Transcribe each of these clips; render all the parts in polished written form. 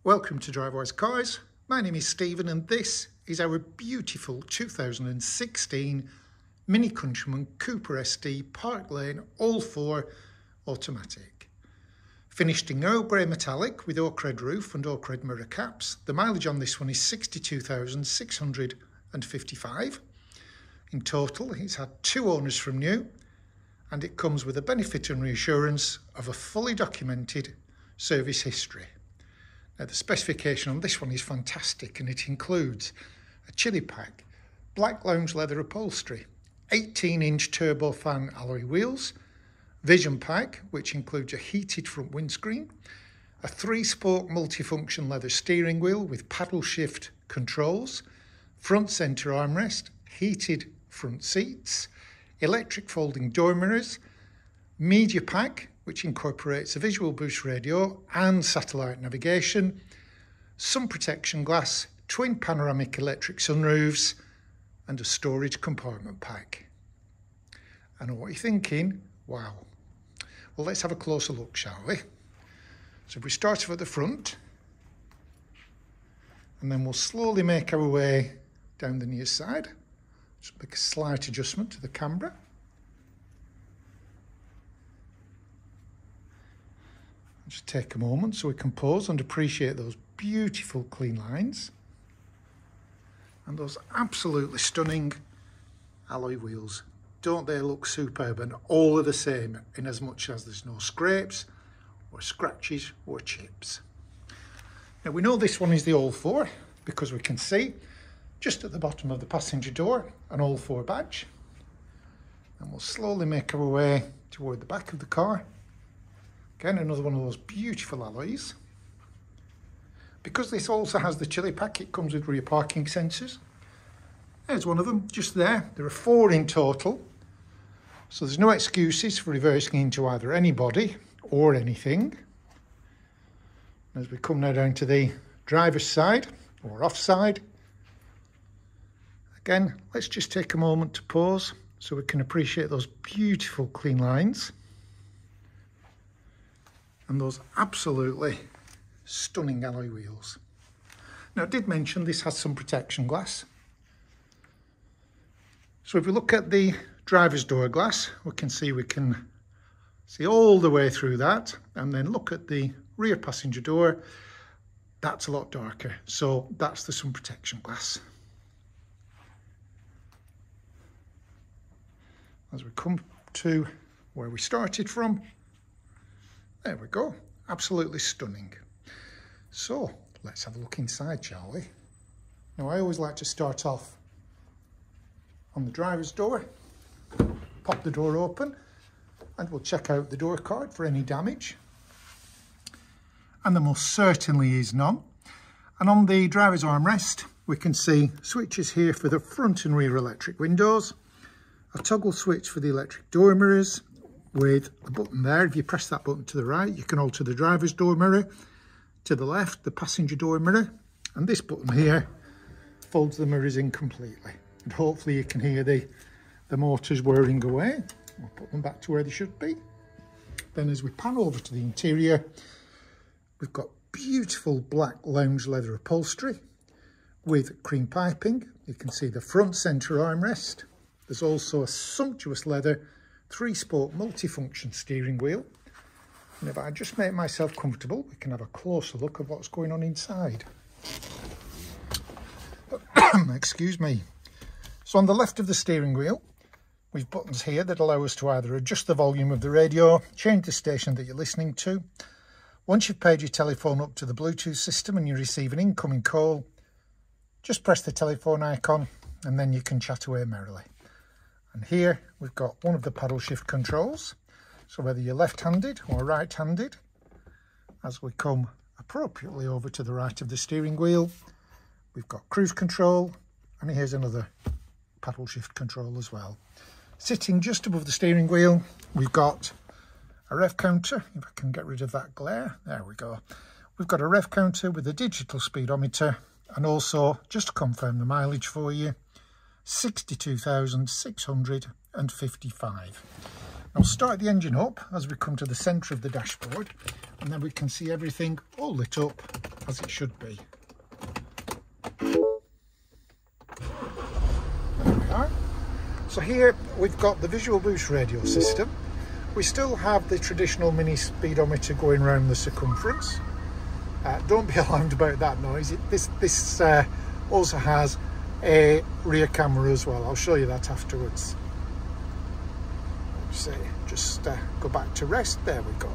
Welcome to Drivewise Cars. My name is Stephen and this is our beautiful 2016 Mini Countryman Cooper SD Park Lane all-4 automatic. Finished in Earl Grey metallic with oak red roof and oak red mirror caps. The mileage on this one is 62,655. In total, it's had 2 owners from new and it comes with a benefit and reassurance of a fully documented service history. Now, the specification on this one is fantastic and it includes a chili pack, black lounge leather upholstery, 18-inch turbofan alloy wheels, vision pack which includes a heated front windscreen, a 3-spoke multifunction leather steering wheel with paddle shift controls, front centre armrest, heated front seats, electric folding door mirrors, media pack which incorporates a visual boost radio and satellite navigation, sun protection glass, twin panoramic electric sunroofs, and a storage compartment pack. I know what you're thinking, wow. Well, let's have a closer look, shall we? So if we start off at the front, and then we'll slowly make our way down the near side. Just make a slight adjustment to the camera. Just take a moment so we can pause and appreciate those beautiful clean lines and those absolutely stunning alloy wheels. Don't they look superb? And all are the same in as much as there's no scrapes or scratches or chips. Now we know this one is the all-4 because we can see just at the bottom of the passenger door an all-4 badge, and we'll slowly make our way toward the back of the car. Again, another one of those beautiful alloys. Because this also has the chili pack, it comes with rear parking sensors. There's one of them, just there. There are 4 in total. So there's no excuses for reversing into either anybody or anything. As we come now down to the driver's side or offside, again, let's just take a moment to pause so we can appreciate those beautiful clean lines and those absolutely stunning alloy wheels. Now, I did mention this has some protection glass. So if we look at the driver's door glass, we can see all the way through that, and then look at the rear passenger door. That's a lot darker, so that's the sun protection glass. As we come to where we started from, there we go, absolutely stunning. So let's have a look inside, shall we? Now, I always like to start off on the driver's door, pop the door open, and we'll check out the door card for any damage. And there most certainly is none. And on the driver's armrest, we can see switches here for the front and rear electric windows, a toggle switch for the electric door mirrors with a button there. If you press that button to the right, you can alter the driver's door mirror. To the left, the passenger door mirror. And this button here folds the mirrors in completely. And hopefully you can hear the motors whirring away. We'll put them back to where they should be. Then as we pan over to the interior, we've got beautiful black lounge leather upholstery with cream piping. You can see the front centre armrest. There's also a sumptuous leather 3-spoke multifunction steering wheel. And if I just make myself comfortable, we can have a closer look at what's going on inside. Excuse me. So on the left of the steering wheel, we've buttons here that allow us to either adjust the volume of the radio, change the station that you're listening to. Once you've paired your telephone up to the Bluetooth system and you receive an incoming call, just press the telephone icon and then you can chat away merrily. And here we've got one of the paddle shift controls. So whether you're left-handed or right-handed, as we come appropriately over to the right of the steering wheel, we've got cruise control, and here's another paddle shift control as well. Sitting just above the steering wheel, we've got a rev counter. If I can get rid of that glare, there we go. We've got a rev counter with a digital speedometer, and also, just to confirm the mileage for you, 62,655. I'll start the engine up as we come to the centre of the dashboard, and then we can see everything all lit up as it should be. There we are. So here we've got the Visual Boost radio system. We still have the traditional mini speedometer going around the circumference. Don't be alarmed about that noise. This also has a rear camera as well. I'll show you that afterwards. Just go back to rest. There we go.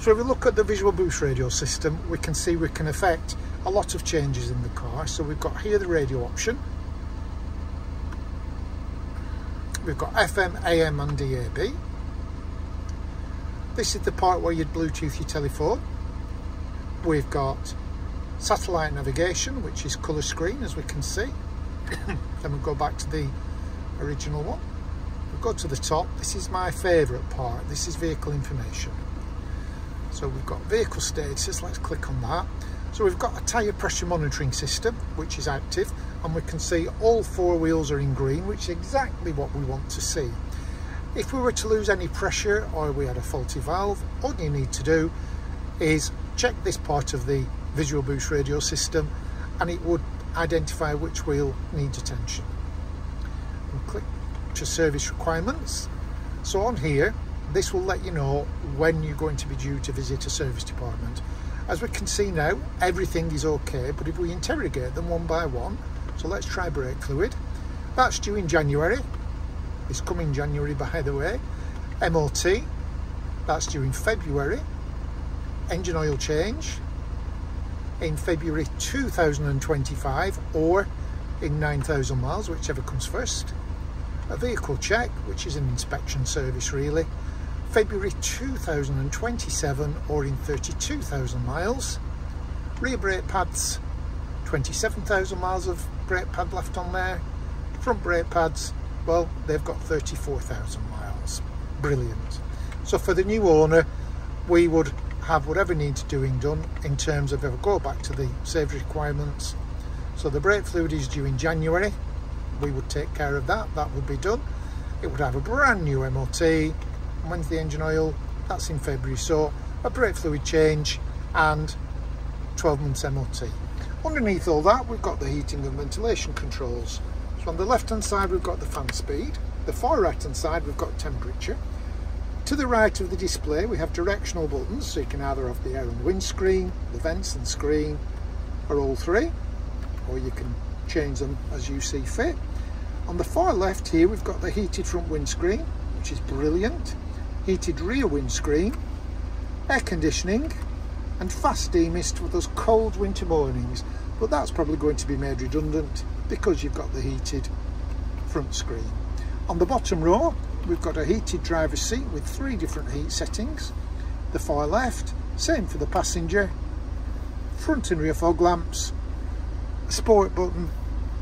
So if we look at the Visual Boost radio system, we can see we can affect a lot of changes in the car. So we've got here the radio option. We've got FM, AM and DAB. This is the part where you'd Bluetooth your telephone. We've got satellite navigation, which is colour screen, as we can see. Then we'll go back to the original one. We'll go to the top. This is my favourite part. This is vehicle information. So we've got vehicle status. Let's click on that. So we've got a tyre pressure monitoring system, which is active, and we can see all 4 wheels are in green, which is exactly what we want to see. If we were to lose any pressure or we had a faulty valve, all you need to do is check this part of the Visual Boost radio system and it would identify which wheel needs attention. And click to service requirements. So on here, this will let you know when you're going to be due to visit a service department. As we can see now, everything is okay, but if we interrogate them one by one, so let's try brake fluid. That's due in January. It's coming January, by the way. MOT, that's due in February. Engine oil change in February 2025 or in 9,000 miles, whichever comes first. A vehicle check, which is an inspection service really, February 2027 or in 32,000 miles. Rear brake pads, 27,000 miles of brake pad left on there. Front brake pads, well, they've got 34,000 miles. Brilliant. So for the new owner, we would have whatever needs doing done in terms of, if we go back to the safety requirements. So the brake fluid is due in January. We would take care of that. That would be done. It would have a brand new MOT. And when's the engine oil? That's in February. So a brake fluid change and 12 months MOT. Underneath all that, we've got the heating and ventilation controls. So on the left hand side we've got the fan speed, the far right hand side we've got temperature. To the right of the display we have directional buttons, so you can either have the air and windscreen, the vents and screen, or all 3, or you can change them as you see fit. On the far left here we've got the heated front windscreen, which is brilliant, heated rear windscreen, air conditioning and fast demist for those cold winter mornings, but that's probably going to be made redundant because you've got the heated front screen. On the bottom row we've got a heated driver's seat with 3 different heat settings. The far left, same for the passenger, front and rear fog lamps, a sport button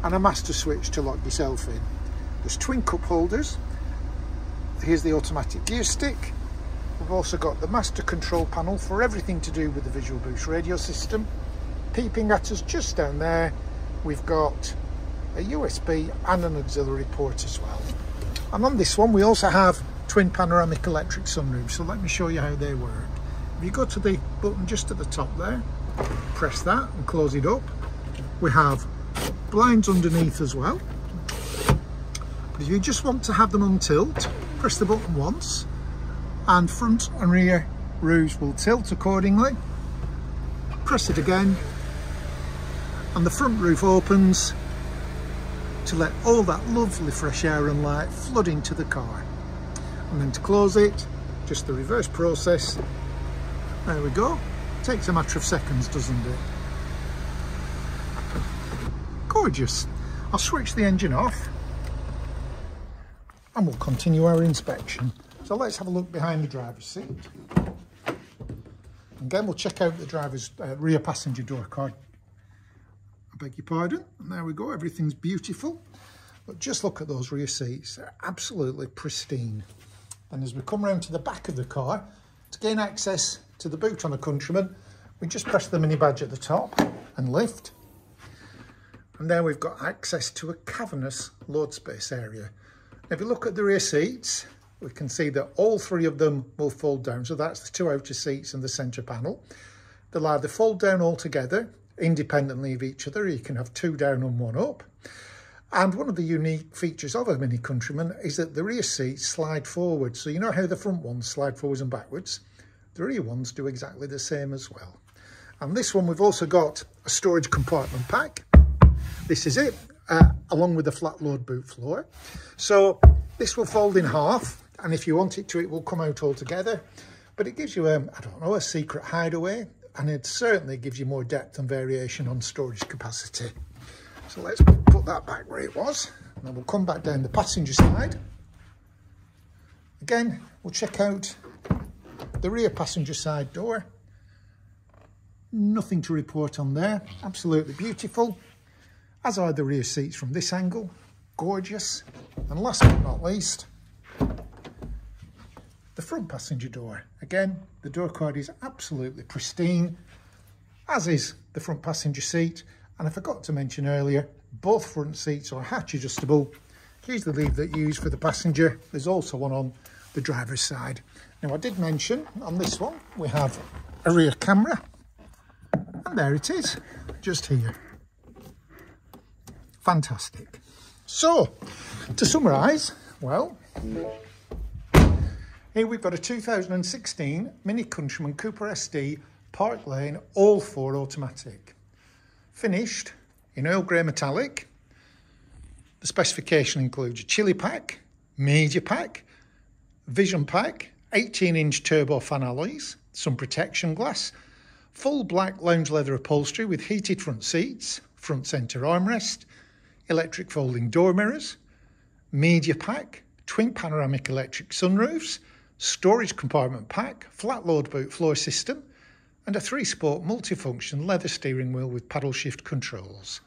and a master switch to lock yourself in. There's twin cup holders. Here's the automatic gear stick. We've also got the master control panel for everything to do with the Visual Boost radio system. Peeping at us just down there, we've got a USB and an auxiliary port as well. And on this one we also have twin panoramic electric sunroofs, so let me show you how they work. If you go to the button just at the top there, press that and close it up. We have blinds underneath as well, but if you just want to have them on tilt, press the button once and front and rear roofs will tilt accordingly. Press it again and the front roof opens to let all that lovely fresh air and light flood into the car. And then to close it, just the reverse process. There we go. Takes a matter of seconds, doesn't it? Gorgeous. I'll switch the engine off and we'll continue our inspection. So let's have a look behind the driver's seat. Again, we'll check out the driver's rear passenger door card. I beg your pardon. And there we go, everything's beautiful. But just look at those rear seats, they're absolutely pristine. And as we come round to the back of the car, to gain access to the boot on a Countryman, we just press the mini badge at the top and lift. And there we've got access to a cavernous load space area. Now, if you look at the rear seats, we can see that all 3 of them will fold down. So that's the 2 outer seats and the centre panel. They'll either fold down altogether independently of each other. You can have 2 down and 1 up. And one of the unique features of a Mini Countryman is that the rear seats slide forward. So you know how the front ones slide forwards and backwards? The rear ones do exactly the same as well. And this one, we've also got a storage compartment pack. This is it, along with the flat load boot floor. So this will fold in half, and if you want it to, it will come out all together. But it gives you, I don't know, a secret hideaway, and it certainly gives you more depth and variation on storage capacity. So let's put that back where it was, and then we'll come back down the passenger side. Again, we'll check out the rear passenger side door. Nothing to report on there, absolutely beautiful, as are the rear seats from this angle, gorgeous. And last but not least, the front passenger door. Again, the door card is absolutely pristine, as is the front passenger seat. And I forgot to mention earlier, both front seats are hatch adjustable. Here's the lever that you use for the passenger. There's also one on the driver's side. Now, I did mention on this one, we have a rear camera. And there it is, just here. Fantastic. So, to summarise, well, here we've got a 2016 Mini Countryman Cooper SD Park Lane all-4 automatic. Finished in Earl Grey metallic. The specification includes a chili pack, media pack, vision pack, 18-inch turbo fan alloys, some protection glass, full black lounge leather upholstery with heated front seats, front centre armrest, electric folding door mirrors, media pack, twin panoramic electric sunroofs, storage compartment pack, flat load boot floor system, and a 3-sport multifunction leather steering wheel with paddle shift controls.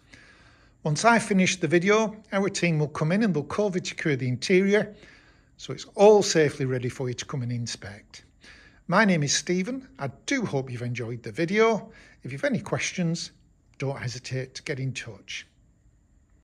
Once I finish the video, our team will come in and they'll COVID secure the interior, so it's all safely ready for you to come and inspect. My name is Stephen. I do hope you've enjoyed the video. If you've any questions, don't hesitate to get in touch.